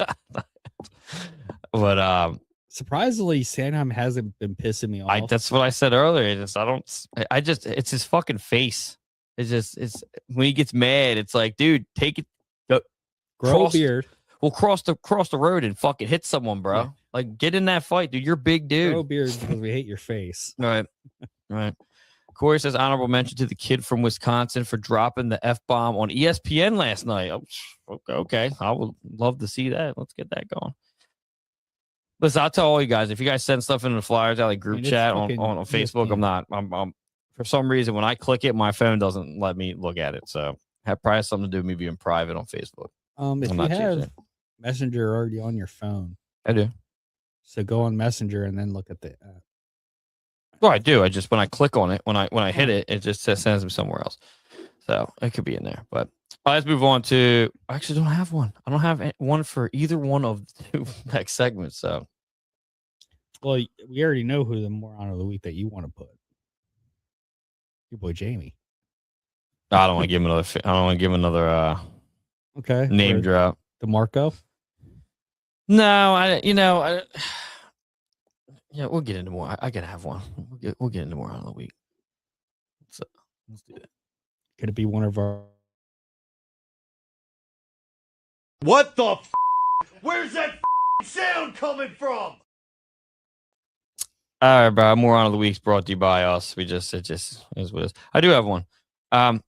But surprisingly, Sanheim hasn't been pissing me off. That's what I said earlier. It's his fucking face. It's when he gets mad, it's like, dude, take it, grow a beard. We'll cross the road and fucking hit someone, bro. Yeah. Like, get in that fight, dude. You're big, dude. Grow a beard because we hate your face. Right. Corey says honorable mention to the kid from Wisconsin for dropping the F-bomb on ESPN last night. Oh, okay. I would love to see that. Let's get that going. Listen, I'll tell all you guys, if you guys send stuff into the Flyers out, like group chat on Facebook, I'm for some reason, when I click it, my phone doesn't let me look at it. So it probably has something to do with me being private on Facebook. If you have Messenger already on your phone. I do. So go on Messenger and then look at the app. Well, I do. I just, when I click on it, when I hit it, it just sends me somewhere else. So it could be in there. But let's move on to, I actually don't have one. I don't have one for either one of the two next segments. So. Well, we already know who the moron of the week that you want to put. Your boy Jamie. I don't want to give him another. I don't want to give him another. Okay. Name drop. DeMarco. No, yeah, we'll get into more. I gotta have one. We'll get into more on the week. So let's do that. Could it be one of our? What the? Where's that sound coming from? All right, bro. More on the week's brought to you by us. It just is what it is. I do have one. So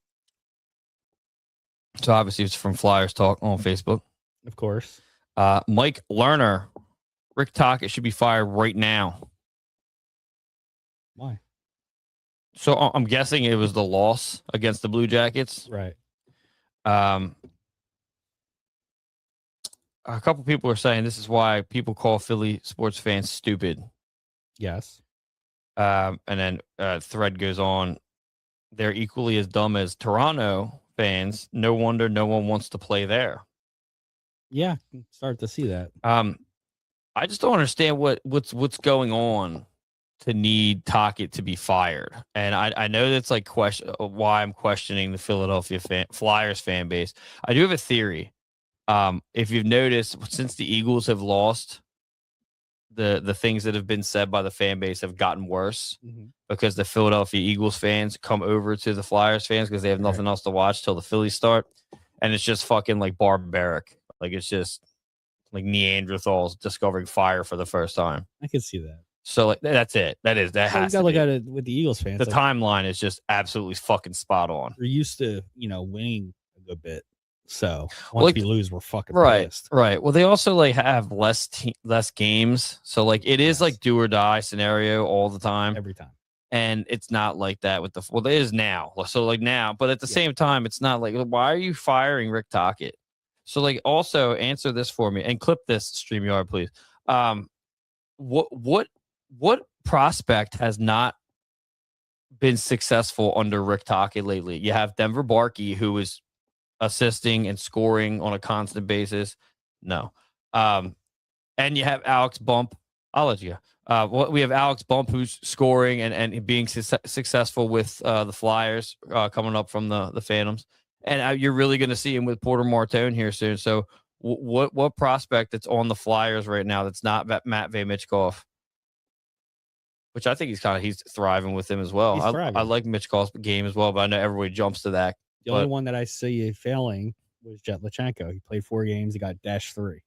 obviously it's from Flyers Talk on Facebook. Of course. Mike Lerner, Rick Tocchet should be fired right now. Why? So I'm guessing it was the loss against the Blue Jackets. Right. A couple people are saying this is why people call Philly sports fans stupid. Yes. And then thread goes on. They're equally as dumb as Toronto fans. No wonder no one wants to play there. Yeah, start to see that. I just don't understand what's going on to need Tocchet to be fired. And I know that's like why I'm questioning the Philadelphia Flyers fan base. I do have a theory. If you've noticed, since the Eagles have lost, the things that have been said by the fan base have gotten worse because the Philadelphia Eagles fans come over to the Flyers fans because they have nothing else to watch till the Phillies start. And it's just fucking like barbaric. Like it's just like Neanderthals discovering fire for the first time. I can see that. So like that's it. That has you gotta look at it with the Eagles fans. The timeline is just absolutely fucking spot on. We're used to, winning a good bit. So once we lose, we're fucking pissed. Right. Well, they also like have less games. So like it is like do or die scenario all the time. Every time. And it's not like that with it is now. So like now, but at the same time, it's not like, why are you firing Rick Tocchet? So like, also answer this for me and clip this, StreamYard, please. What prospect has not been successful under Rick Tocchet lately? You have Denver Barkey, who is assisting and scoring on a constant basis. No. And you have Alex Bump. I'll let you go. We have Alex Bump, who's scoring and being successful with the Flyers coming up from the Phantoms. And you're really going to see him with Porter Martone here soon. So what prospect that's on the Flyers right now that's not Matt Michkov? Which I think he's thriving with him as well. I like Michkov's game as well, but I know everybody jumps to that. The only one that I see failing was Jet Lachenko. He played 4 games. He got -3.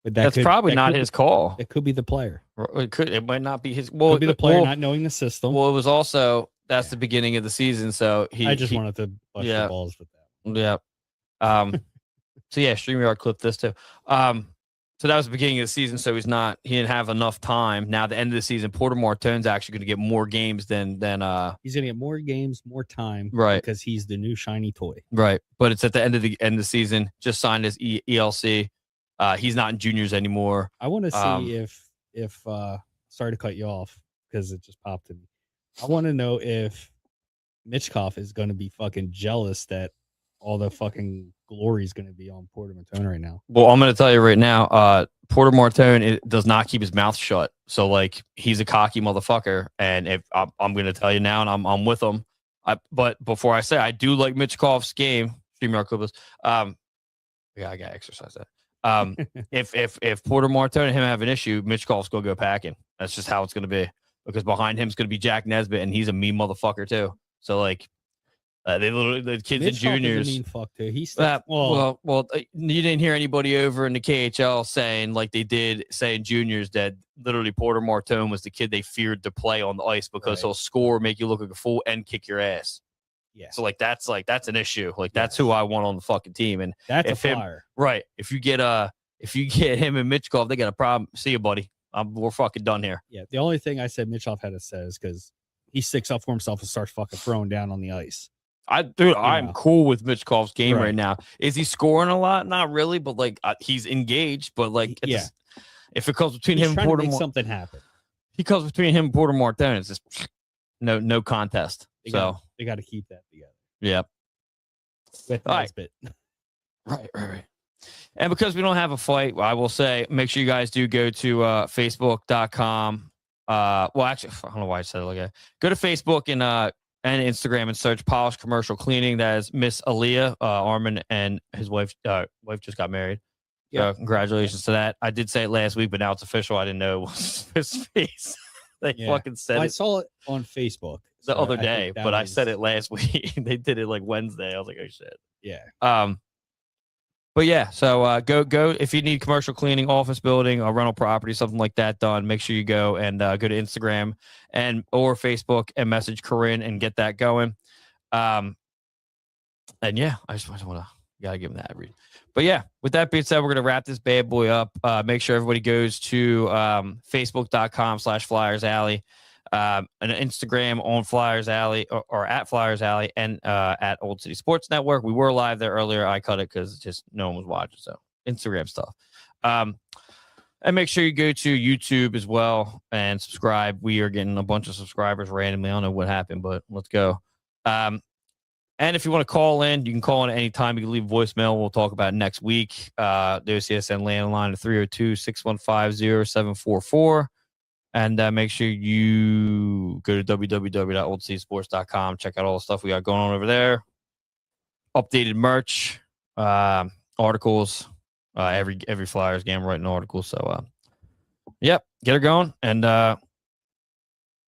But that's probably not his call. It could be the player. It might not be his. Well, could be the player not knowing the system. Well, it was also the beginning of the season, so I just wanted to bust your balls with that. Yeah. So yeah, StreamYard clip this too. So that was the beginning of the season, so he didn't have enough time. Now, the end of the season, Porter Martone's actually going to get more games than he's going to get more games, more time, right? Because he's the new shiny toy, right? But it's at the end of the season. Just signed his ELC. He's not in juniors anymore. I want to see if sorry to cut you off because it just popped in me. I want to know if Michkov is going to be fucking jealous that all the fucking glory is going to be on Porter Martone right now. Well, I'm going to tell you right now, Porter Martone does not keep his mouth shut. So like, he's a cocky motherfucker. And if I'm going to tell you now, and I'm with him. But before I say, I do like Michkov's game. StreamYard clip this. I got to exercise that. If Porter Martone and him have an issue, Michkov's going to go packing. That's just how it's going to be. Because behind him is going to be Jack Nesbitt, and he's a mean motherfucker too. So like, the kids and juniors. Is a mean fuck too. He's well, you didn't hear anybody over in the KHL saying like they did say in juniors that literally Porter Martone was the kid they feared to play on the ice because he'll score, make you look like a fool, and kick your ass. Yeah. So that's an issue. Like that's who I want on the fucking team, and that's a flyer. Right. If you get him and Michkov, they got a problem. See you, buddy. We're fucking done here. Yeah. The only thing I said Michkov had to say is because he sticks up for himself and starts fucking throwing down on the ice. I'm cool with Michkov's game right now. Is he scoring a lot? Not really, but like he's engaged. But like, if it comes between him and Porter, something happen. He comes between him and Porter Martone. It's just no contest. They got to keep that together. Yeah. With Nesbitt. Right. And because we don't have a fight, I will say, make sure you guys do go to Facebook.com. Well, actually, I don't know why I said it like that. Go to Facebook and Instagram and search Polish Commercial Cleaning. That is Miss Aaliyah Armin and his wife just got married. Yeah. So congratulations to that. I did say it last week, but now it's official. I didn't know it was his face. They fucking said it. I saw it on Facebook the other day, but I said it last week. They did it like Wednesday. I was like, oh shit. Yeah. But yeah, so go if you need commercial cleaning, office building, or rental property, something like that done. Make sure you go and go to Instagram or Facebook and message Corinne and get that going. And yeah, I gotta give him that read. But yeah, with that being said, we're gonna wrap this bad boy up. Make sure everybody goes to Facebook.com/Flyers Alley. An Instagram on Flyers Alley or at Flyers Alley and at Old City Sports Network. We were live there earlier. I cut it because just no one was watching. So Instagram stuff. And make sure you go to YouTube as well and subscribe. We are getting a bunch of subscribers randomly. I don't know what happened, but let's go. And if you want to call in, you can call in at any time. You can leave a voicemail. We'll talk about it next week. The OCSN landline at 302-615-0744. And make sure you go to www.oldcitysports.com. Check out all the stuff we got going on over there. Updated merch, articles. Every Flyers game, writing articles. So, yep, get her going. And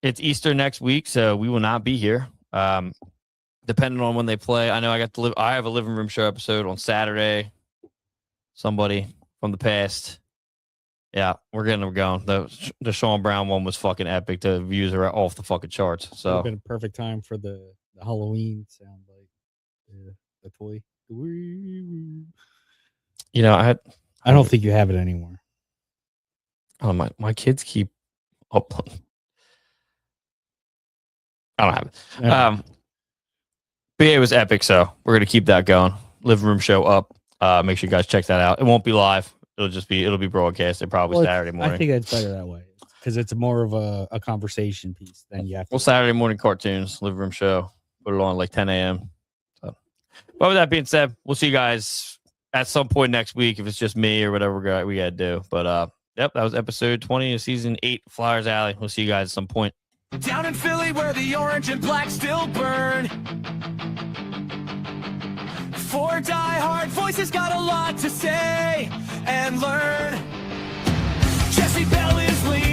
it's Easter next week, so we will not be here. Depending on when they play. I know I have a living room show episode on Saturday. Somebody from the past. Yeah, we're getting them going. The Sean Brown one was fucking epic. The views are off the fucking charts. So it's been a perfect time for the Halloween sound like the toy. You know, I don't think you have it anymore. Oh, my kids keep uploading. I don't have it. Yeah. But yeah, it was epic. So we're gonna keep that going. Living room show up. Make sure you guys check that out. It won't be live. It'll be broadcasted probably Saturday morning. I think it's better that way because it's more of a conversation piece than you have to. Well, Saturday morning cartoons, living room show. Put it on like 10 a.m. So, but with that being said, we'll see you guys at some point next week if it's just me or whatever we gotta do. But yep, that was episode 20 of season 8 Flyers Alley. We'll see you guys at some point. Down in Philly where the orange and black still burn. Four die-hard voices got a lot to say and learn. Jesse Bell is leading.